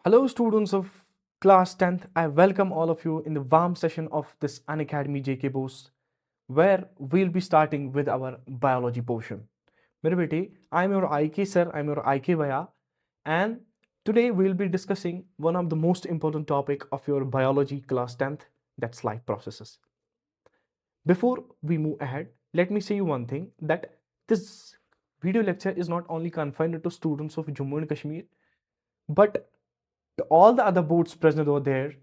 Hello, students of class 10th. I welcome all of you in the warm session of this Unacademy JK Boost, where we'll be starting with our biology portion. मेरे बेटे, I'm your IK sir, I'm your IK Bhaiya, and today we'll be discussing one of the most important topic of your biology class 10th, that's life processes. Before we move ahead, let me say you one thing that this video lecture is not only confined to students of Jammu and Kashmir, but to all the other boards present over there,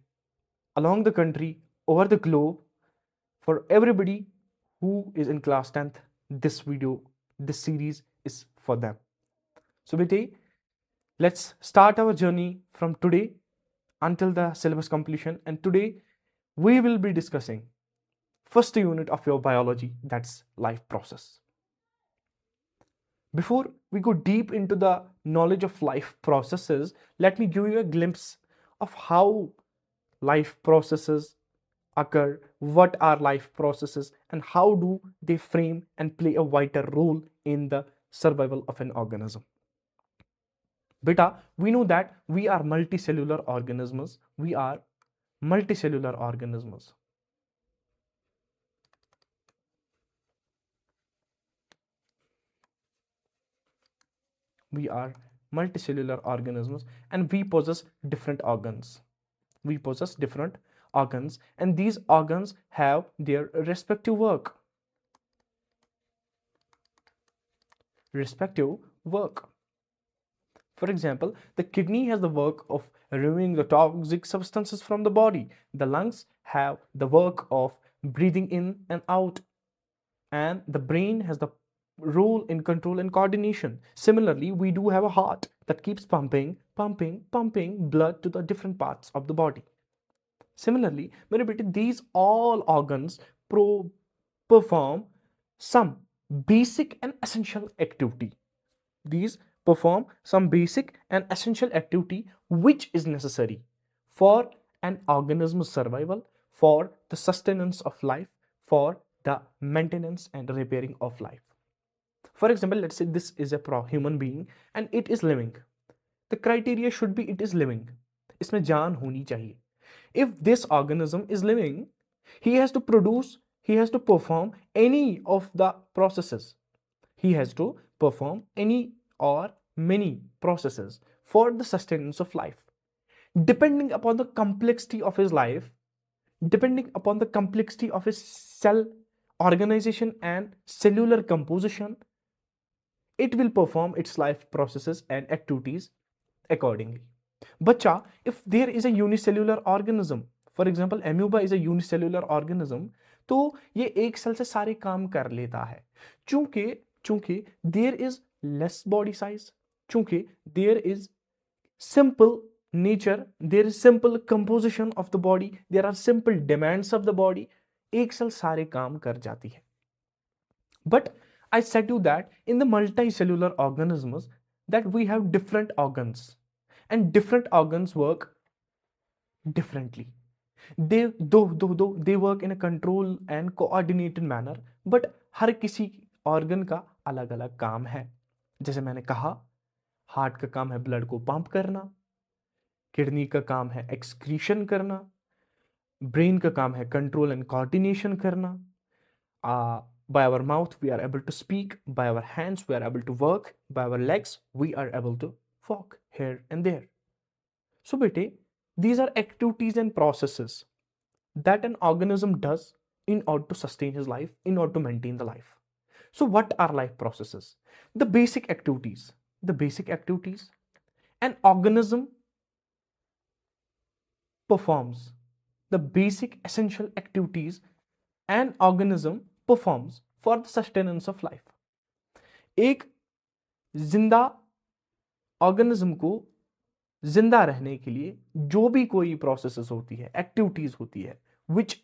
along the country, over the globe, for everybody who is in class 10th, this video, this series is for them. So, bete, let's start our journey from today until the syllabus completion. And today, we will be discussing first unit of your biology, that's life process. Before we go deep into the knowledge of life processes, let me give you a glimpse of how life processes occur, what are life processes, and how do they frame and play a vital role in the survival of an organism. Beta, we know that we are multicellular organisms. We are multicellular organisms. We are multicellular organisms and we possess different organs. We possess different organs, and these organs have their respective work. For example, the kidney has the work of removing the toxic substances from the body. The lungs have the work of breathing in and out, and the brain has the role in control and coordination. Similarly, we do have a heart that keeps pumping blood to the different parts of the body. Similarly, these all organs perform some basic and essential activity. These perform some basic and essential activity which is necessary for an organism's survival, for the sustenance of life, for the maintenance and repairing of life. For example, let's say this is a human being and it is living. The criteria should be it is living. इसमें जान होनी चाहिए. If this organism is living, he has to perform any of the processes. He has to perform any or many processes for the sustenance of life. Depending upon the complexity of his life, depending upon the complexity of his cell organization and cellular composition, it will perform its life processes and activities accordingly. Bacha, if there is a unicellular organism, for example, amoeba is a unicellular organism, तो ये एक cell से सारे काम कर लेता है. चूंकि there is less body size, चूंकि there is simple nature, there is simple composition of the body, there are simple demands of the body, एक सेल सारे काम कर जाती है. But I said you that in the multicellular organisms that we have different organs and different organs work differently. They though they work in a control and coordinated manner, but हर किसी organ का अलग अलग काम है. जैसे मैंने कहा, heart का काम है ब्लड को पंप करना, किडनी का काम है एक्सक्रीशन करना, ब्रेन का काम है कंट्रोल एंड कोऑर्डिनेशन करना. By our mouth we are able to speak, by our hands we are able to work, by our legs we are able to walk here and there. So bete, these are activities and processes that an organism does in order to sustain his life, in order to maintain the life. So what are life processes? The basic activities an organism performs, the basic essential activities an organism performs for the sustenance of life. एक जिंदा organism को जिंदा रहने के लिए जो भी कोई प्रोसेसेस होती है, एक्टिविटीज होती है, which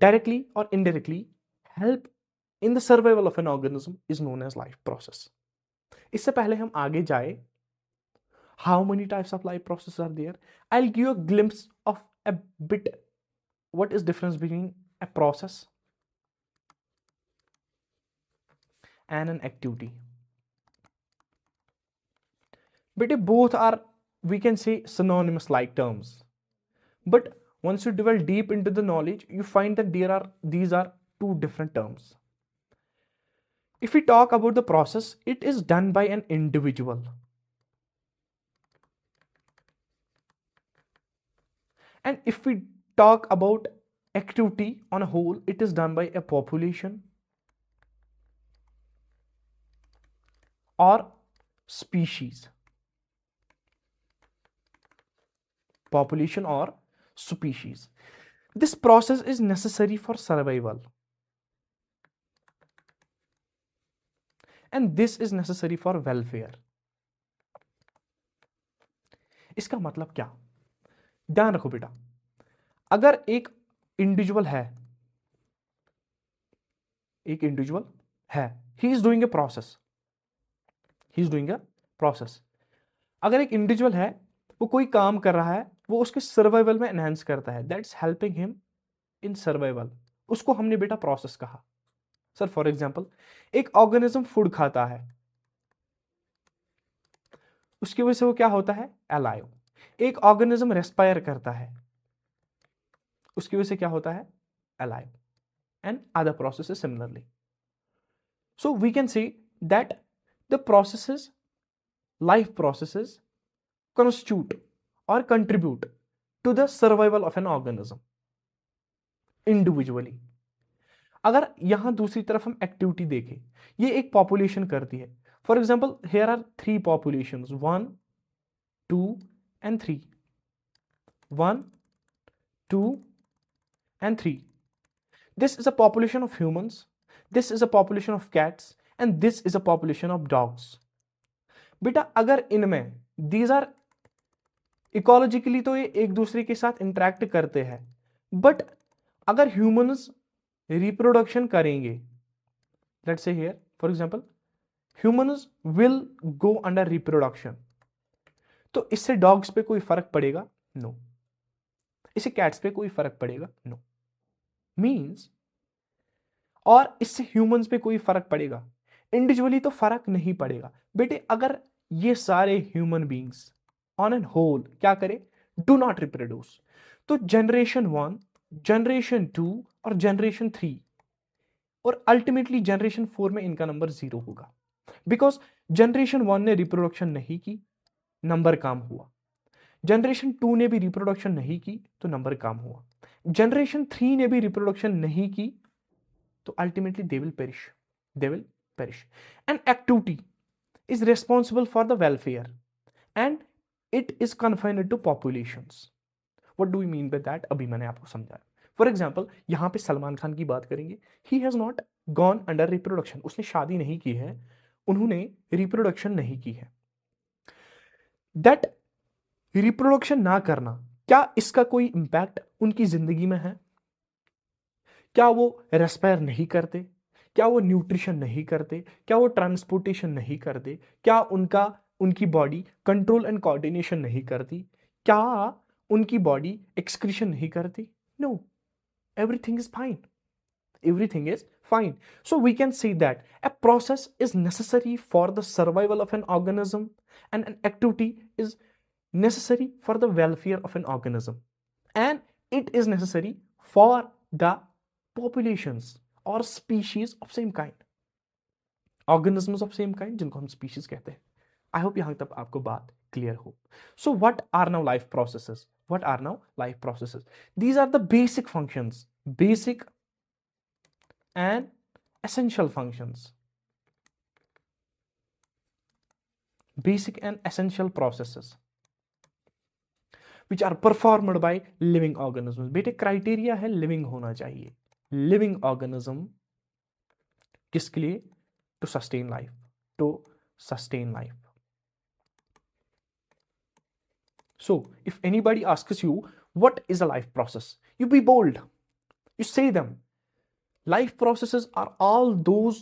directly or indirectly help in the survival of an organism is known as life process. इससे पहले हम आगे जाए, how many types of life processes are there? I'll give you a glimpse of a bit what is difference between a process and an activity. But both are we can say synonymous like terms. But once you delve deep into the knowledge, you find that these are two different terms. If we talk about the process, it is done by an individual. And if we talk about activity on a whole, it is done by a population or species. Population or species. This process is necessary for survival. And this is necessary for welfare. इसका मतलब क्या? ध्यान रखो बेटा, अगर एक individual है, he is doing a process. अगर एक इंडिविजुअल है, वो कोई काम कर रहा है, वो उसके सर्वाइवल में एनहांस करता है, that's helping him in survival, उसको हमने बेटा प्रोसेस कहा. सर फॉर एग्जाम्पल, एक ऑर्गेनिज्म फूड खाता है, उसकी वजह से वो क्या होता है? अलाइव. एक ऑर्गेनिज्म रेस्पायर करता है, उसकी वजह से क्या होता है? Alive. And other processes similarly. So we can see that the processes, life processes constitute or contribute to the survival of an organism individually. अगर यहां दूसरी तरफ हम एक्टिविटी देखें, ये एक पॉपुलेशन करती है. For example, here are 3 populations, 1, 2 and 3. 1, 2 and 3. This is a population of humans, this is a population of cats, and this is a population of dogs. बेटा अगर इनमें दीज आर इकोलॉजिकली तो ये एक दूसरे के साथ इंटरेक्ट करते हैं, बट अगर ह्यूमंस रिप्रोडक्शन करेंगे, let's say here for example, humans will go under reproduction, तो इससे डॉग्स पे कोई फर्क पड़ेगा? नो. इससे कैट्स पे कोई फर्क पड़ेगा? नो. मींस, और इससे ह्यूमंस पे कोई फर्क पड़ेगा? इंडिविजुअली तो फर्क नहीं पड़ेगा. बेटे अगर ये सारे human beings on an whole क्या करें? डू नॉट रिप्रोड्यूस, तो जनरेशन 1, जनरेशन 2 और जनरेशन 3 और अल्टीमेटली जनरेशन 4 में इनका नंबर 0 होगा. बिकॉज जनरेशन 1 ने रिप्रोडक्शन नहीं की, नंबर कम हुआ. जनरेशन 2 ने भी रिप्रोडक्शन नहीं की, तो नंबर कम हुआ. जनरेशन 3 ने भी रिप्रोडक्शन नहीं की, तो ultimately they will perish. An activity is responsible for the welfare and it is confined to populations. What do we mean by that? अभी मैंने आपको समझाया. फॉर एग्जाम्पल, यहां पे सलमान खान की बात करेंगे. He has not gone under reproduction, उसने शादी नहीं की है, उन्होंने रिप्रोडक्शन नहीं की है. दैट रिप्रोडक्शन ना करना, क्या इसका कोई इंपैक्ट उनकी जिंदगी में है? क्या वो रेस्पायर नहीं करते? क्या वो न्यूट्रिशन नहीं करते? क्या वो ट्रांसपोर्टेशन नहीं करते? क्या उनकी बॉडी कंट्रोल एंड कोऑर्डिनेशन नहीं करती? क्या उनकी बॉडी एक्सक्रीशन नहीं करती? No. Everything is fine. Everything is fine. So we can say that a process is necessary for the survival of an organism and an activity is necessary for the welfare of an organism, and it is necessary for the populations or species of same kind, organisms of same kind जिनको हम species कहते हैं. I hope यहाँ तक आपको बात clear हो. So what are now life processes? These are the basic functions, basic and essential functions, basic and essential processes which are performed by living organisms. बेटे क्राइटेरिया है लिविंग होना चाहिए. लिविंग ऑर्गेनिज्म किसके लिए? To sustain life. So if anybody asks you what is a life process, you be bold, you say them. Life processes are all those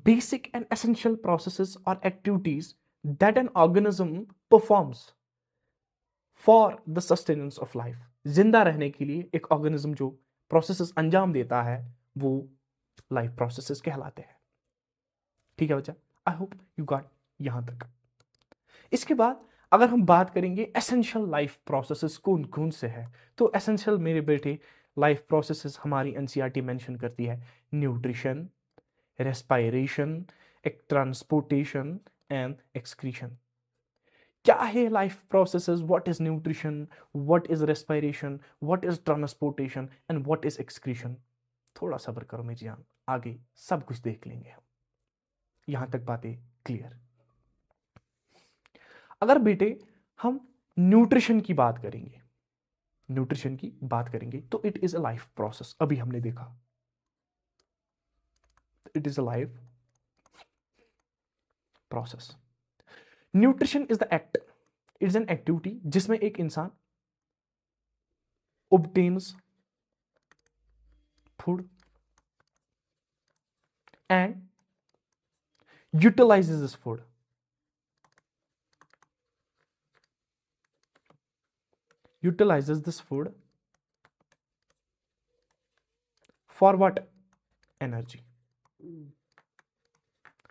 basic and essential processes or activities that an organism performs for the sustenance of life. जिंदा रहने के लिए एक organism जो processes अंजाम देता है, वो लाइफ प्रोसेसेस कहलाते हैं. ठीक है बच्चा, आई होप यू गॉट यहां तक. इसके बाद अगर हम बात करेंगे एसेंशियल लाइफ प्रोसेसेस कौन कौन से हैं, तो एसेंशियल मेरे बेटे लाइफ प्रोसेसेस हमारी एनसीईआरटी मेंशन करती है nutrition, respiration, transportation and excretion. क्या है life processes, what is nutrition, what is respiration, what is transportation and what is excretion. थोड़ा सब्र करो मेरी जान, आगे सब कुछ देख लेंगे हम। यहां तक बातें क्लियर। अगर बेटे हम न्यूट्रिशन की बात करेंगे, न्यूट्रिशन की बात करेंगे तो it is a life process. अभी हमने देखा it is a life process. Nutrition is the act, it is an activity जिसमें एक इंसान obtains food and utilizes this food, utilizes this food for what? Energy.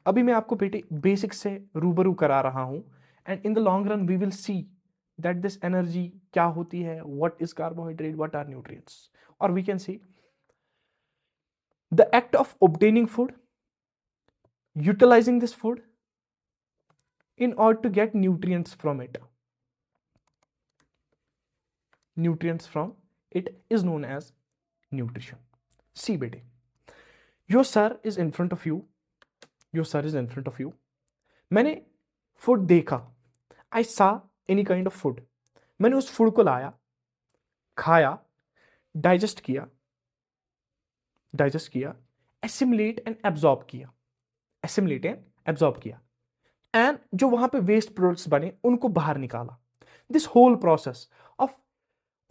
अभी मैं आपको बेटे बेसिक से रूबरू करा रहा हूं, and in the long run we will see that this energy क्या होती है, what is carbohydrate, what are nutrients, और we can see the act of obtaining food, utilizing this food in order to get nutrients from it. Nutrients from it is known as nutrition. See bete, your sir is in front of you, your sir is in front of you. मैंने food देखा, आई सा any kind of food, मैंने उस food को लाया, खाया, digest किया, assimilate and absorb किया, एसिमुलेट एंड एब्जॉर्ब किया, एंड जो वहां पे वेस्ट प्रोडक्ट्स बने उनको बाहर निकाला. This whole process of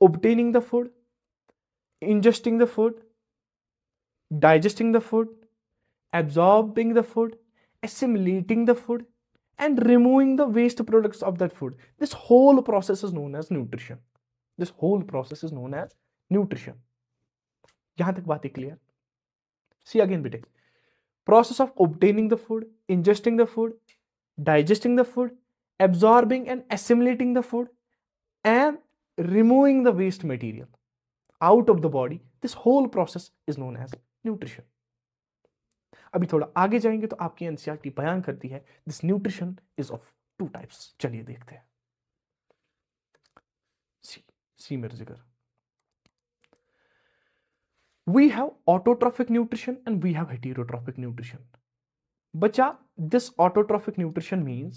obtaining the food, ingesting the food, digesting the food, absorbing the food, assimilating the food, and removing the waste products of that food. This whole process is known as nutrition. This whole process is known as nutrition. यहां तक बात clear? See again, bete. Process of obtaining the food, ingesting the food, digesting the food, absorbing and assimilating the food, and removing the waste material out of the body. This whole process is known as nutrition. अभी थोड़ा आगे जाएंगे तो आपकी NCERT बयान करती है this nutrition is of two types. चलिए देखते हैं. सी मेरे जिगर, we have autotrophic nutrition and we have heterotrophic nutrition. बच्चा, this autotrophic nutrition means,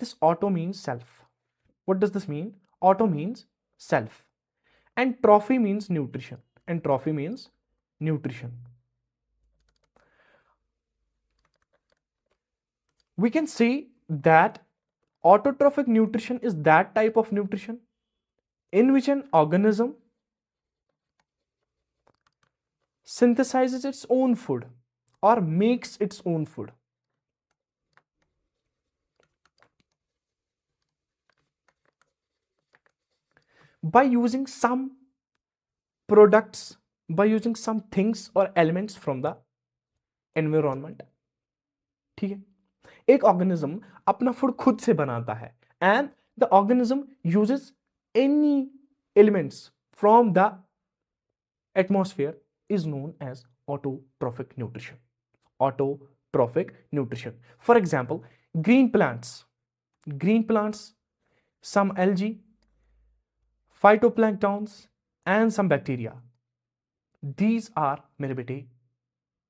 this auto means self. What does this mean? Auto means self and trophy means nutrition, and trophy means nutrition. We can say that autotrophic nutrition is that type of nutrition in which an organism synthesizes its own food or makes its own food. By using some products, by using some things or elements from the environment. ठीक है, एक organism अपना food खुद से बनाता है, and the organism uses any elements from the atmosphere is known as autotrophic nutrition. Autotrophic nutrition. For example, green plants, some algae, phytoplanktons and some bacteria. These are मेरे बेटे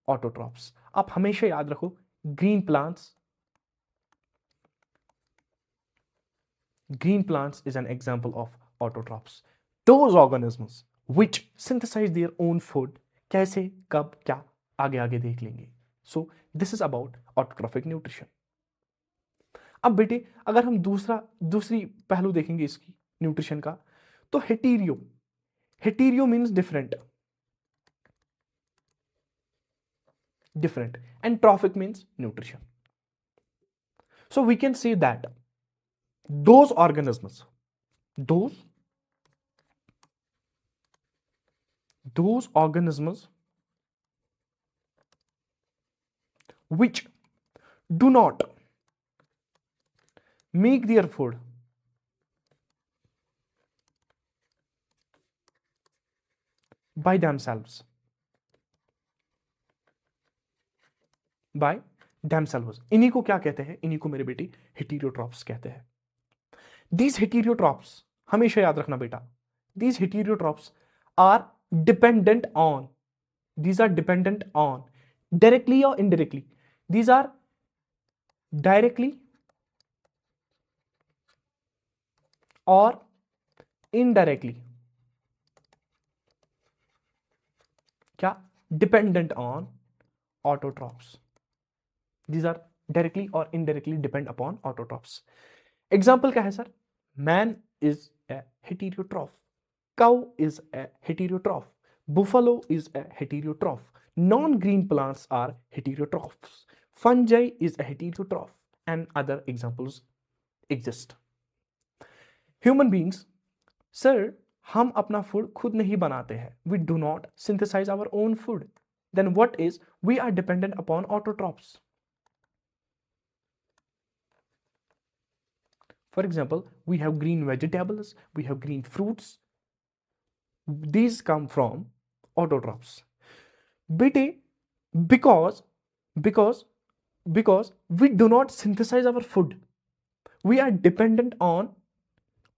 autotrophs. आप हमेशा याद रखो, green plants is an example of autotrophs. Those organisms which synthesize their own food, कैसे, कब, क्या, आगे आगे देख लेंगे. So this is about autotrophic nutrition. अब बेटे अगर हम दूसरी पहलू देखेंगे इसकी न्यूट्रिशन का, तो hetero means different and trophic means nutrition. So we can say that those organisms which do not make their food by themselves, by themselves। इन्हीं को क्या कहते हैं? इन्हीं को मेरे बेटी हेटेरोट्रॉप्स कहते हैं। These heterotrophs, हमेशा याद रखना बेटा, these heterotrophs are dependent on, these are dependent on, directly or indirectly, these are directly or indirectly क्या? dependent on autotrophs, these are directly or indirectly depend upon autotrophs। Example क्या है sir? Man is a heterotroph, cow is a heterotroph, buffalo is a heterotroph, non-green plants are heterotrophs, fungi is a heterotroph, and other examples exist। Human beings, sir, हम अपना food खुद नहीं बनाते हैं, we do not synthesize our own food, then what is? We are dependent upon autotrophs। For example, we have green vegetables, we have green fruits, these come from autotrophs। बेटे, because because because we do not synthesize our food, we are dependent on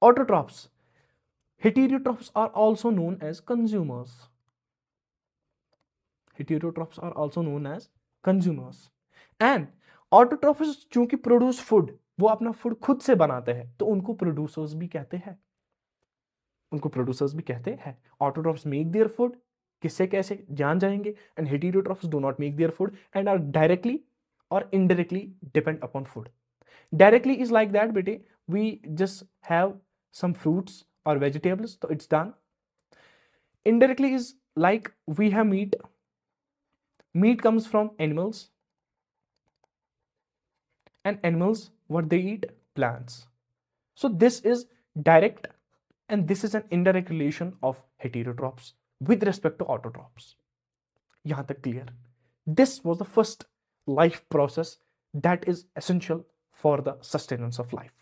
autotrophs। Heterotrophs are also known as consumers, heterotrophs are also known as consumers, and autotrophs चूंकि produce food, वो अपना food खुद से बनाते हैं, तो उनको producers भी कहते हैं, उनको प्रोड्यूसर्स भी कहते हैं। ऑटोट्रॉफ्स मेक देयर फूड, किससे कैसे जान जाएंगे, and heterotrophs do not make their food and are directly और indirectly depend upon food. Directly is like that बेटे, we just have some fruits or vegetables, so it's done। Indirectly is like we have meat, meat comes from animals, and animals what they eat? Plants। So this is direct and this is an indirect relation of heterotrophs with respect to autotrophs। यहां तक clear? This was the first life process that is essential for the sustenance of life।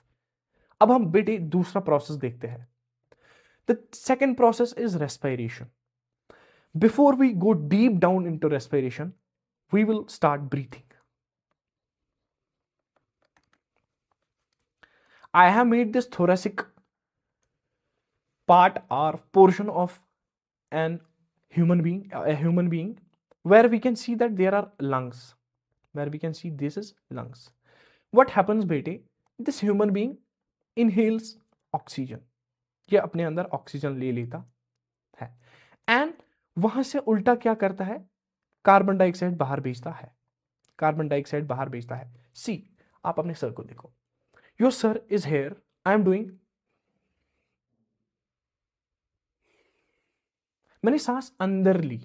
अब हम बेटे दूसरा process देखते हैं। The second process is respiration। Before we go deep down into respiration, we will start breathing। I have made this thoracic part or portion of an human being, a human being, where we can see that there are lungs, where we can see this is lungs। What happens बेटे? This human being inhales oxygen, ये अपने अंदर oxygen ले लेता है, and वहां से उल्टा क्या करता है? कार्बन डाइऑक्साइड बाहर भेजता है, कार्बन डाइऑक्साइड बाहर भेजता है। सी, आप अपने सर को देखो, your sir is here, I am doing, मैंने सांस अंदर ली,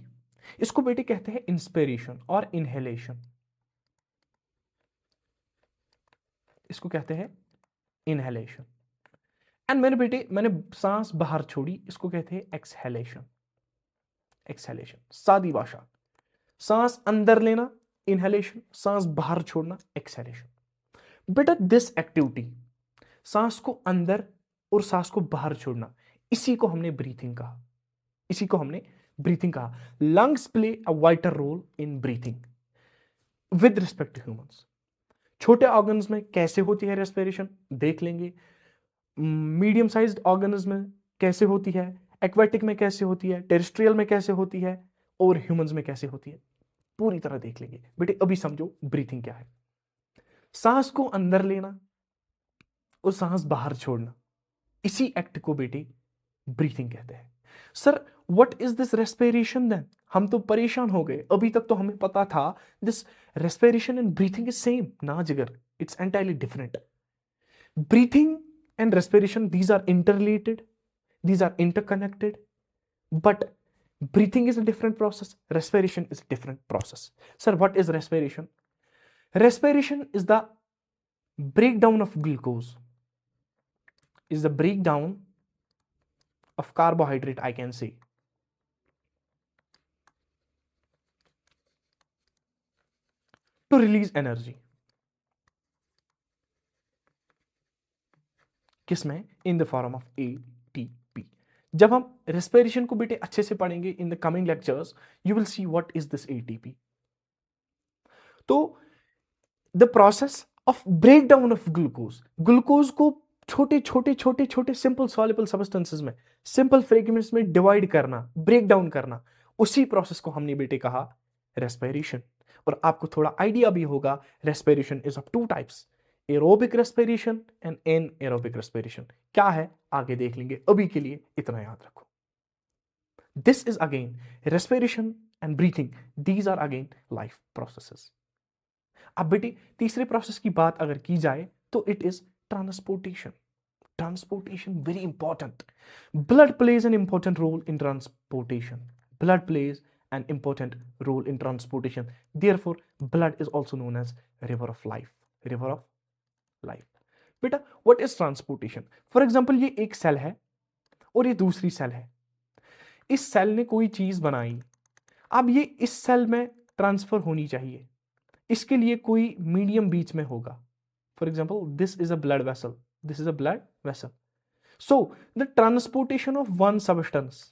इसको बेटे कहते हैं इंस्पिरेशन और इनहेलेशन, इसको कहते हैं इनहेलेशन। एंड मैंने बेटे मैंने सांस बाहर छोड़ी, इसको कहते हैं एक्सहेलेशन, एक्सहेलेशन। सादी भाषा, सांस अंदर लेना इनहेलेशन, सांस बाहर छोड़ना एक्सहेलेशन। बेटा दिस एक्टिविटी, सांस को अंदर और सांस को बाहर छोड़ना, इसी को हमने ब्रीथिंग कहा, इसी को हमने ब्रीथिंग कहा। Lungs play a vital role in breathing with respect to humans. छोटे ऑर्गन्स में कैसे होती है रेस्पिरेशन देख लेंगे, मीडियम साइज्ड ऑर्गन्स में कैसे होती है, एक्वेटिक में कैसे होती है, टेरेस्ट्रियल में कैसे होती है, और ह्यूमंस में कैसे होती है, पूरी तरह देख लेंगे। बेटे अभी समझो ब्रीथिंग क्या है। सांस को अंदर लेना और सांस बाहर छोड़ना, इसी एक्ट को बेटे ब्रीथिंग कहते हैं। Sir what is this respiration then? हम तो परेशान हो गए, अभी तक तो हमें पता था this respiration and breathing is same. ना जिगर, it's entirely different. Breathing and respiration, these are interrelated, these are interconnected, but breathing is a different process, respiration is a different process। Sir, what is respiration? Respiration is the breakdown of glucose, is the breakdown of carbohydrate, I can say, to release energy। किसमें? In the form of ATP. जब हम respiration को बेटे अच्छे से पढ़ेंगे in the coming lectures, you will see what is this ATP. तो the process of break down of glucose, glucose को छोटे छोटे छोटे छोटे सिंपल सॉल्युबल सब्सटेंसेस में, सिंपल फ्रेगमेंट्स में डिवाइड करना, ब्रेक डाउन करना, उसी प्रोसेस को हमने बेटे कहा रेस्पिरेशन. और आपको थोड़ा आइडिया भी होगा, respiration is of two types, aerobic respiration and anaerobic respiration. क्या है आगे देख लेंगे, अभी के लिए इतना याद रखो. This is again respiration and breathing, these are again life processes. अब बेटी तीसरे प्रोसेस की बात अगर की जाए तो it is transportation. Transportation very important. Blood plays an important role in transportation. Blood plays an important role in transportation. Therefore, blood is also known as river of life. River of life. बेटा what is transportation? For example, ये एक cell है और ये दूसरी cell है. इस cell ने कोई चीज बनाई, अब ये इस सेल में ट्रांसफर होनी चाहिए, इसके लिए कोई मीडियम बीच में होगा. For example, this is a blood vessel, this is a blood vessel. So the transportation of one substance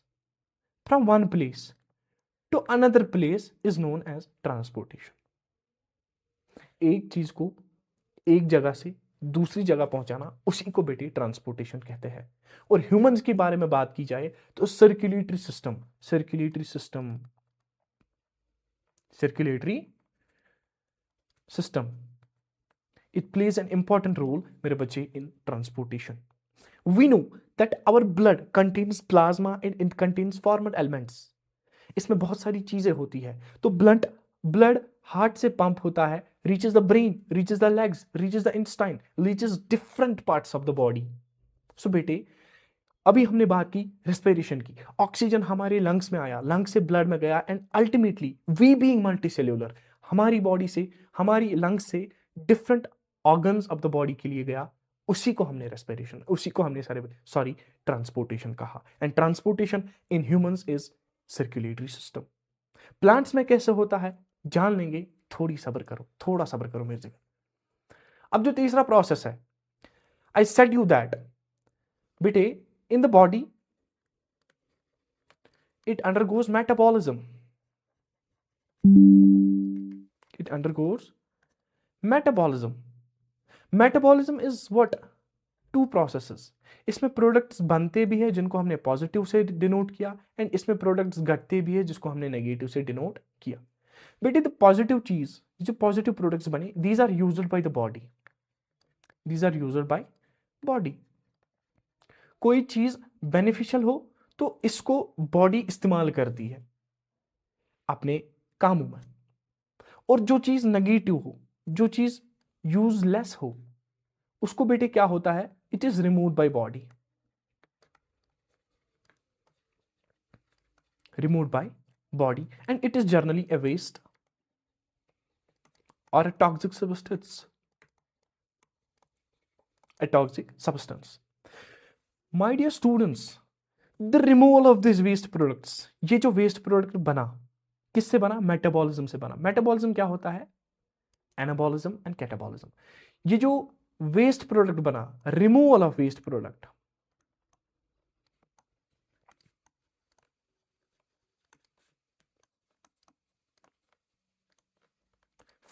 from one place to another place is known as transportation. एक चीज को एक जगह से दूसरी जगह पहुंचाना, उसी को बेटे ट्रांसपोर्टेशन कहते हैं. और ह्यूमंस के बारे में बात की जाए तो circulatory system, circulatory system, circulatory system, it plays an important role मेरे बच्चे in transportation. We know that our blood contains plasma and it contains foreign elements. इसमें बहुत सारी चीजें होती है. तो ब्लड हार्ट से पंप होता है, reaches the brain, reaches the legs, reaches the intestine, reaches different parts of the body. So बेटे अभी हमने बात की रेस्पिरेशन की, ऑक्सीजन हमारे लंग्स में आया, लंग्स से ब्लड में गया and ultimately we being multicellular, हमारी बॉडी से, हमारी लंग्स से different organs of the body के लिए गया, उसी को हमने रेस्पिरेशन, उसी को हमने ट्रांसपोर्टेशन कहा. And transportation in humans is circulatory system. Plants में कैसे होता है जान लेंगे, थोड़ी सब्र करो, थोड़ा सब्र करो मेरी जगह. अब जो तीसरा प्रोसेस है, आई सेड यू दैट बेटे in the body it undergoes metabolism. It undergoes metabolism. Metabolism is what? Two processes. इसमें प्रोडक्ट्स बनते भी है जिनको हमने पॉजिटिव से डिनोट किया, एंड इसमें प्रोडक्ट्स घटते भी है जिसको हमने नेगेटिव से डिनोट किया. बेटे द पॉजिटिव चीज, जो पॉजिटिव प्रोडक्ट्स बने, these are used by the body, these are used by body. कोई चीज बेनिफिशियल हो तो इसको बॉडी इस्तेमाल करती है अपने कामों में, और जो चीज नेगेटिव हो, जो चीज यूजलेस हो, उसको बेटे क्या होता है, it is removed by body, removed by body, and it is generally a waste और a toxic substance, a toxic substance. My dear students, the removal of this waste products, ये जो वेस्ट प्रोडक्ट बना, किससे बना? Metabolism से बना. Metabolism क्या होता है? Anabolism and catabolism. ये जो वेस्ट प्रोडक्ट बना, removal of waste product,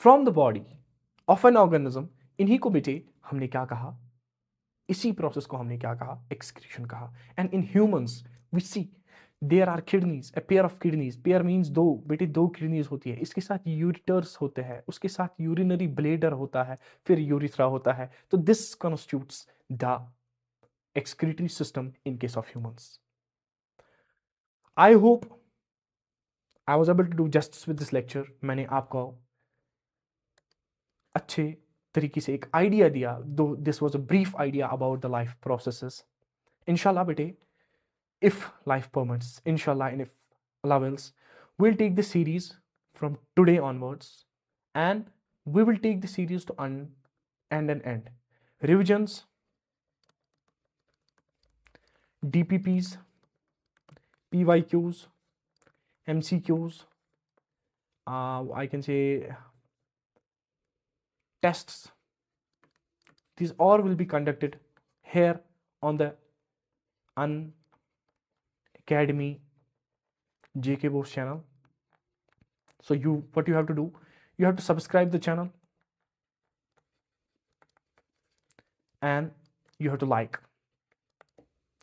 from the body of an organism, इन्हीं को बेटे हमने क्या कहा, इसी प्रोसेस को हमने क्या कहा, एक्सक्रीशन कहा. And in humans we see there are kidneys, a pair of kidneys. Pair means दो, बेटे दो किडनीज होती है, इसके साथ यूरिटर्स होते हैं, उसके साथ यूरिनरी ब्लेडर होता है, फिर यूरिथ्रा होता है. तो this constitutes the excretory system in case of humans. I hope I was able to do justice with this lecture. मैंने आपको अच्छे तरीके से एक आइडिया दिया, though this was a brief idea about the life processes. इंशाल्लाह बेटे, if life permits, inshallah, and if Allah wills, we'll take the series from today onwards, and we will take the series to end. Revisions, DPPs, PYQs, MCQs, I can say tests. These all will be conducted here on the Unacademy JK Bose channel. So what you have to do, you have to subscribe the channel and you have to like,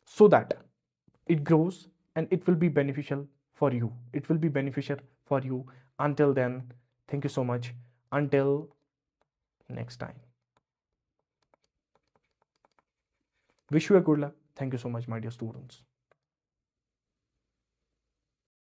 so that it grows and it will be beneficial for you. It will be beneficial for you. Until then, thank you so much. Until next time. Wish you a good luck. Thank you so much, my dear students.